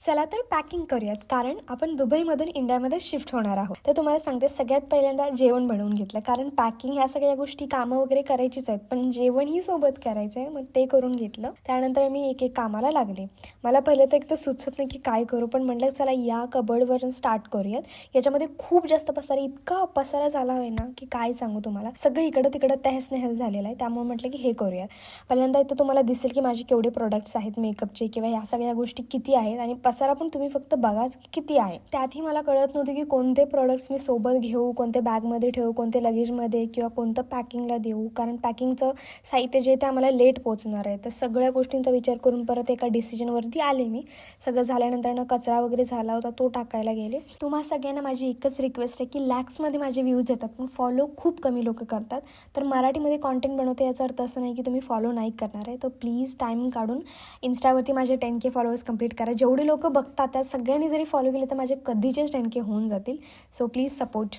चला तर पॅकिंग करूयात, कारण आपण दुबईमधून इंडियामध्ये शिफ्ट होणार आहोत. तर तुम्हाला सांगते, सगळ्यात पहिल्यांदा जेवण बनवून घेतलं, कारण पॅकिंग ह्या सगळ्या गोष्टी कामं वगैरे करायचीच आहेत, पण जेवणही सोबत करायचं आहे, मग ते करून घेतलं. त्यानंतर मी एक एक कामाला लागले. मला पहिलं तर एक तर सुचत नाही की काय करू, पण म्हटलं चला या कबर्डवरून स्टार्ट करूयात. याच्यामध्ये खूप जास्त पसारा, इतका पसारा झाला आहे ना की काय सांगू तुम्हाला. सगळं इकडं तिकडं तहस नहस झालेलं आहे. त्यामुळे म्हटलं की हे करूयात. पहिल्यांदा इथं तुम्हाला दिसेल की माझे केवढे प्रोडक्ट्स आहेत मेकअपचे किंवा ह्या सगळ्या गोष्टी किती आहेत, आणि पसारा पण तुम्ही फक्त बघाच की किती आहे. त्यातही मला कळत नव्हतं की कोणते प्रोडक्ट्स मी सोबत घेऊ, कोणते बॅगमध्ये ठेवू, कोणते लगेजमध्ये, किंवा कोणतं पॅकिंगला देऊ, कारण पॅकिंगचं साहित्य जे ते आम्हाला लेट पोहोचणार आहे. तर सगळ्या गोष्टींचा विचार करून परत एका डिसिजनवरती आले मी. सगळं झाल्यानंतर ना कचरा वगैरे झाला होता तो टाकायला गेले. तुम्हा सगळ्यांना माझी एकच रिक्वेस्ट आहे की लॅक्समध्ये माझे व्ह्यूज येतात, पण फॉलो खूप कमी लोक करतात. तर मराठीमध्ये कॉन्टेंट बनवते याचा अर्थ असं नाही की तुम्ही फॉलो नाही करणार आहे. तर प्लीज टाईम काढून इन्स्टावरती माझे 10K फॉलोअर्स कंप्लीट करा. जेवढे लोक बघतात त्या सगळ्यांनी जरी फॉलो केले तर माझे कधीचेच 10K होऊन जातील. So please support.